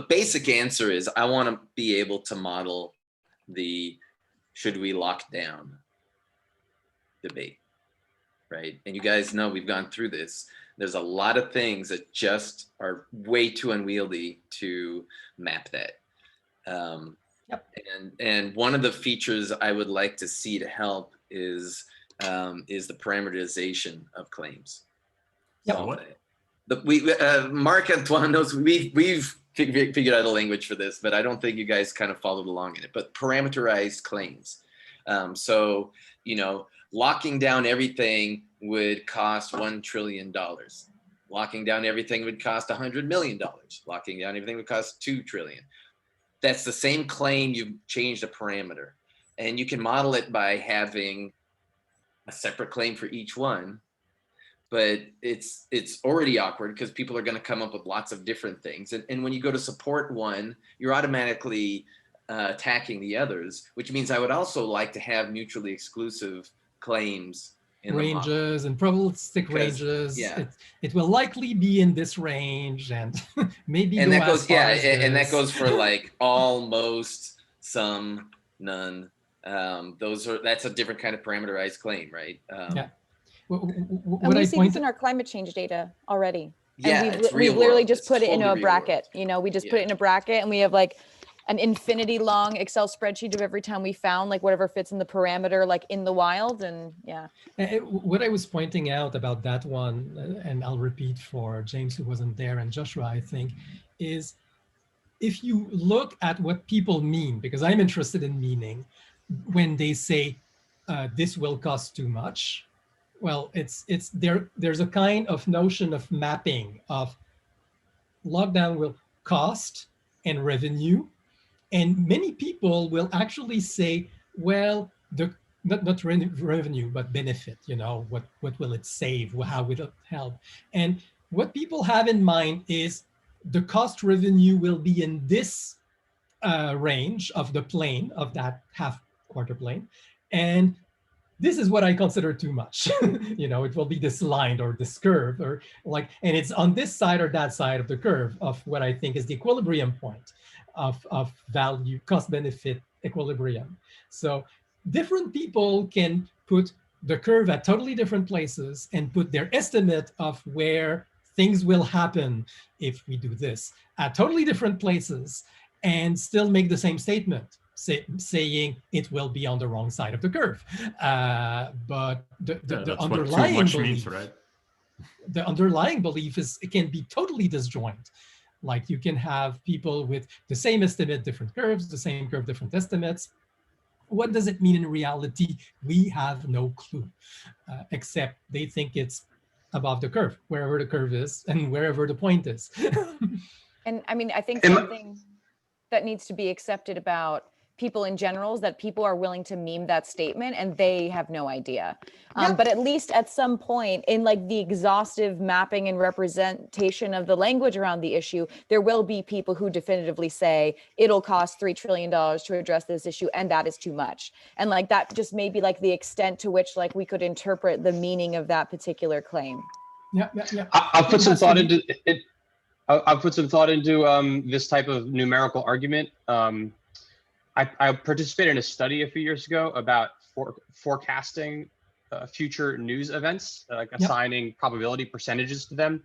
basic answer is I want to be able to model the should we lock down debate, right? And you guys know we've gone through this. There's a lot of things that just are way too unwieldy to map that. And one of the features I would like to see to help is the parameterization of claims. Marc Antoine knows we've figured out a language for this, but I don't think you guys kind of followed along in it. But parameterized claims. So locking down everything would cost $1 trillion. Locking down everything would cost $100 million. Locking down everything would cost $2 trillion. That's the same claim, you've changed a parameter. And you can model it by having a separate claim for each one, but it's already awkward because people are gonna come up with lots of different things. And when you go to support one, you're automatically attacking the others, which means I would also like to have mutually exclusive claims in ranges and probabilistic ranges. Yeah, it will likely be in this range, and maybe. And that goes, and that goes for like all, most, some, none, That's a different kind of parameterized claim, right? Yeah. And we see this in our climate change data already. Yeah, and it's we've literally world. just It's put it totally into a real bracket. world. You know, we just put it in a bracket, and we have like an infinity long Excel spreadsheet of every time we found like whatever fits in the parameter, like in the wild. And yeah. What I was pointing out about that one, and I'll repeat for James who wasn't there and Joshua, I think, is if you look at what people mean, because I'm interested in meaning, when they say this will cost too much, well, there's a kind of notion of mapping of lockdown will cost and revenue. And many people will actually say, well, not revenue, but benefit, you know, what will it save? How will it help? And what people have in mind is the cost revenue will be in this range of the plane, of that half quarter plane. And this is what I consider too much. You know, it will be this line or this curve, or like, and it's on this side or that side of the curve of what I think is the equilibrium point of value, cost benefit equilibrium. So different people can put the curve at totally different places and put their estimate of where things will happen if we do this at totally different places and still make the same statement. Saying it will be on the wrong side of the curve, but the underlying what too much belief, means, right? The underlying belief is it can be totally disjoint. Like you can have people with the same estimate, different curves, the same curve, different estimates. What does it mean in reality? We have no clue, except they think it's above the curve, wherever the curve is and wherever the point is. And I mean, I think something that needs to be accepted about people in general is that people are willing to meme that statement and they have no idea. But at least at some point in like the exhaustive mapping and representation of the language around the issue, there will be people who definitively say it'll cost $3 trillion to address this issue and that is too much. And like that just may be like the extent to which like we could interpret the meaning of that particular claim. Yeah. I'll put some thought into it. I'll put some thought into this type of numerical argument. I participated in a study a few years ago about forecasting future news events, like assigning probability percentages to them.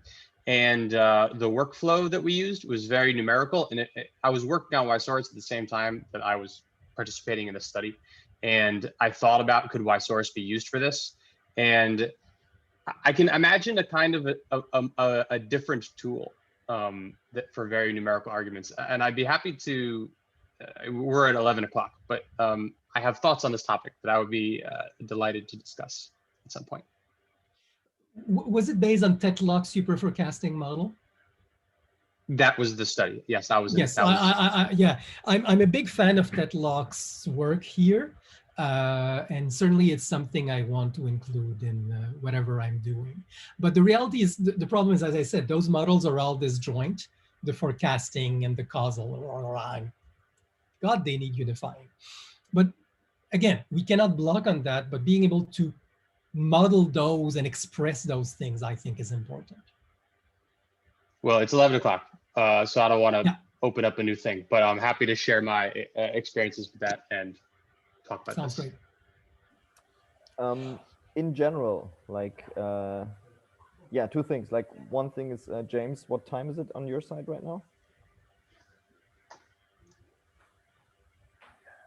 And the workflow that we used was very numerical. And I was working on Ysaurus at the same time that I was participating in the study. And I thought about, could Ysaurus be used for this? And I can imagine a kind of a different tool that for very numerical arguments. And I'd be happy to, we're at 11 o'clock, but I have thoughts on this topic that I would be delighted to discuss at some point. Was it based on Tetlock's super forecasting model? That was the study. Yes, that was. Yes, yeah. I'm a big fan of Tetlock's work here. And certainly it's something I want to include in whatever I'm doing. But the reality is, the problem is, as I said, those models are all disjoint, the forecasting and the causal. God, they need unifying. But again, we cannot block on that, but being able to model those and express those things, I think is important. Well, it's 11 o'clock, so I don't want to open up a new thing, but I'm happy to share my experiences with that and talk about Sounds this. Great. In general, like, yeah, two things. Like one thing is, James, what time is it on your side right now?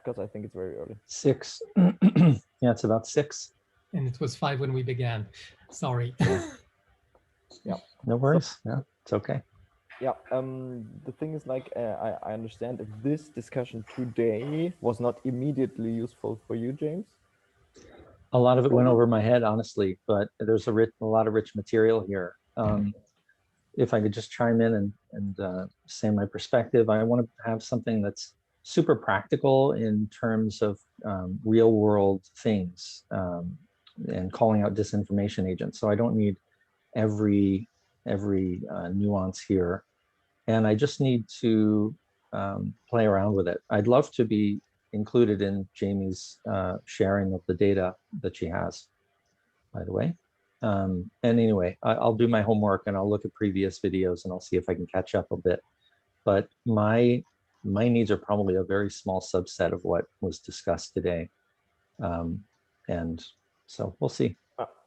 Because I think it's very early. 6. Yeah, it's about 6. And it was 5 when we began. Sorry. Yeah. No worries. Yeah, it's okay. Yeah. The thing is, like, I understand if this discussion today was not immediately useful for you, James. A lot of it went over my head, honestly, but there's a lot of rich material here. If I could just chime in and say my perspective, I want to have something that's super practical in terms of real world things and calling out disinformation agents. So I don't need every nuance here. And I just need to play around with it. I'd love to be included in Jamie's sharing of the data that she has, by the way. And anyway, I'll do my homework and I'll look at previous videos and I'll see if I can catch up a bit. But my needs are probably a very small subset of what was discussed today. And so we'll see.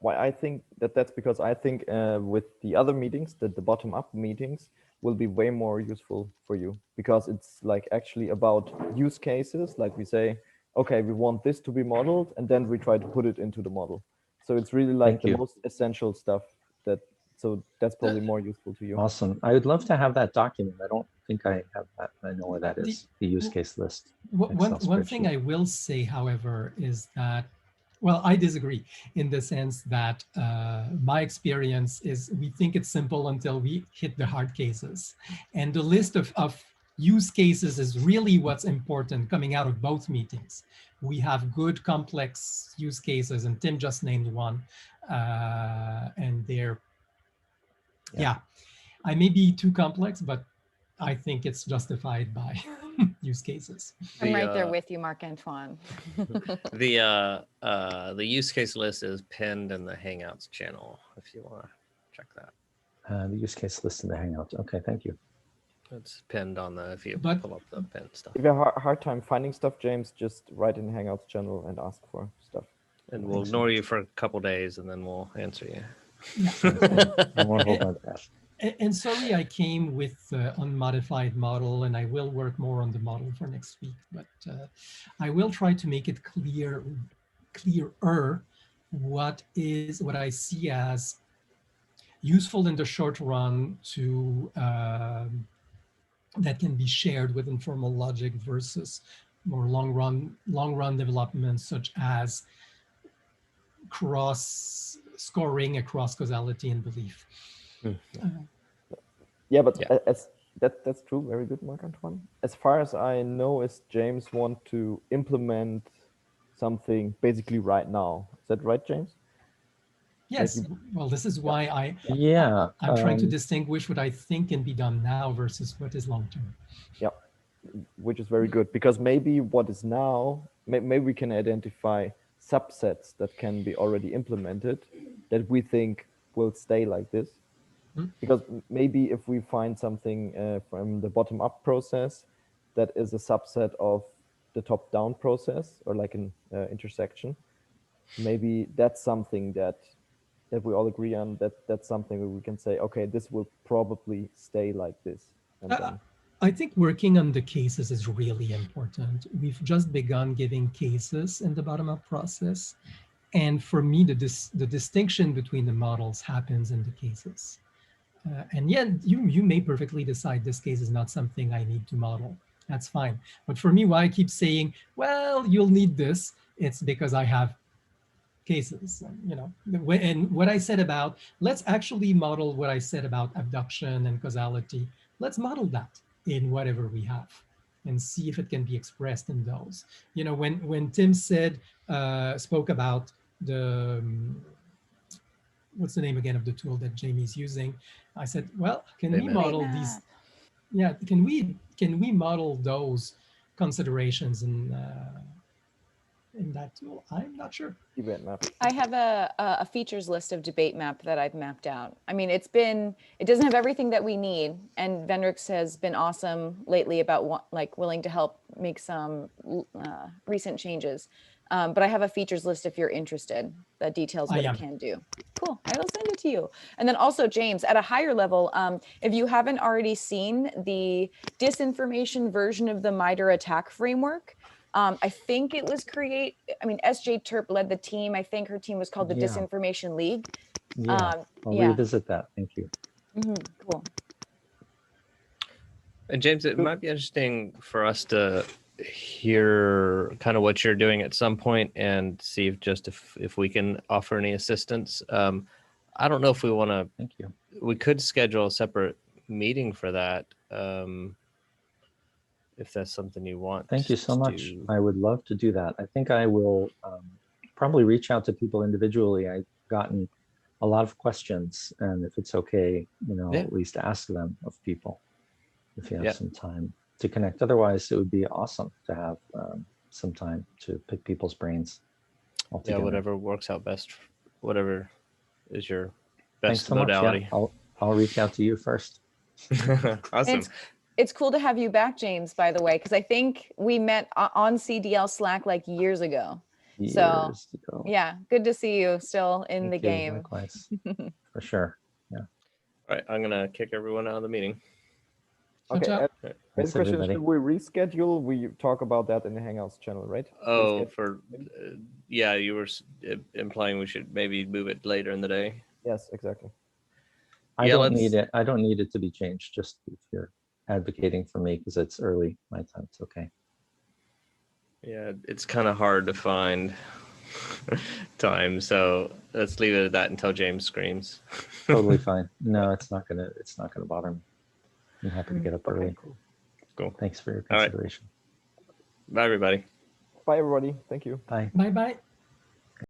Why I think that's because I think with the other meetings, that the bottom-up meetings will be way more useful for you, because it's like actually about use cases. Like we say, okay, we want this to be modeled, and then we try to put it into the model. So it's really like the most essential stuff so that's probably more useful to you. Awesome. I would love to have that document. I don't think I have that. I know where that is, the use case list. One thing I will say, however, is that, well, I disagree in the sense that my experience is we think it's simple until we hit the hard cases. And the list of use cases is really what's important coming out of both meetings. We have good complex use cases, and Tim just named one, and they're, yeah, I may be too complex, but I think it's justified by use cases. I'm right there with you, Marc-Antoine. The use case list is pinned in the Hangouts channel if you want to check that. The use case list in the Hangouts. Okay, thank you. It's pinned on the, if you pull up the pinned stuff. If you have a hard time finding stuff, James, just write in the Hangouts channel and ask for stuff. And we'll ignore you for a couple days, and then we'll answer you. I won't hold my breath. And sorry, I came with unmodified model, and I will work more on the model for next week, but I will try to make it clearer what I see as useful in the short run to that can be shared with informal logic versus more long run developments, such as cross scoring across causality and belief. Yeah, but that's true. Very good, Marc-Antoine. As far as I know, is James want to implement something basically right now? Is that right, James? Yes. Well, this is why I'm trying to distinguish what I think can be done now versus what is long term. Yeah, which is very good, because maybe what is now, maybe we can identify subsets that can be already implemented that we think will stay like this. Because maybe if we find something from the bottom-up process that is a subset of the top-down process, or like an intersection, maybe that's something that we all agree on, that's something where we can say, okay, this will probably stay like this. And then I think working on the cases is really important. We've just begun giving cases in the bottom-up process. And for me, the distinction between the models happens in the cases. And yet you may perfectly decide this case is not something I need to model. That's fine. But for me, why I keep saying, well, you'll need this, it's because I have cases, and what I said about, let's actually model what I said about abduction and causality. Let's model that in whatever we have and see if it can be expressed in those. When Tim spoke about the, what's the name again of the tool that Jamie's using? I said, well, can we model these? Yeah, can we model those considerations in that tool? I'm not sure. Event map. I have a features list of debate map that I've mapped out. I mean, it doesn't have everything that we need, and Vendrix has been awesome lately about willing to help make some recent changes. But I have a features list if you're interested that details what it can do. Cool, I will send it to you. And then also, James, at a higher level, if you haven't already seen the disinformation version of the MITRE attack framework, I think it was SJ Terp led the team. I think her team was called the Disinformation League. I'll revisit that. Thank you. Cool. And James, it might be interesting for us to hear kind of what you're doing at some point and see if we can offer any assistance. I don't know if we want to. Thank you. We could schedule a separate meeting for that. If that's something you want. Thank you so much. I would love to do that. I think I will probably reach out to people individually. I've gotten a lot of questions, and if it's okay, at least ask them of people if you have some time to connect. Otherwise, it would be awesome to have some time to pick people's brains altogether. Yeah, whatever works out best, whatever is your Thanks best so modality. Much. Yeah, I'll reach out to you first. Awesome. It's cool to have you back, James, by the way, because I think we met on CDL Slack like years ago. So Years to go. yeah, good to see you still in the Thank you, game. Likewise, for sure. All right, I'm gonna kick everyone out of the meeting. Okay. ciao. And Thanks, question, everybody. should we reschedule? We talk about that in the Hangouts channel, right? Oh, Reschedule. yeah, you were implying we should maybe move it later in the day. Yes, exactly. I Yeah, don't need it. I don't need it to be changed. Just if you're advocating for me because it's early my time, it's okay. Yeah, it's kind of hard to find time, so let's leave it at that until James screams. Totally fine. No, it's not gonna bother me. I'm happy to get up Okay, early. Cool. Thanks for your All right. consideration. Bye, everybody. Bye, everybody. Thank you. Bye. Bye bye.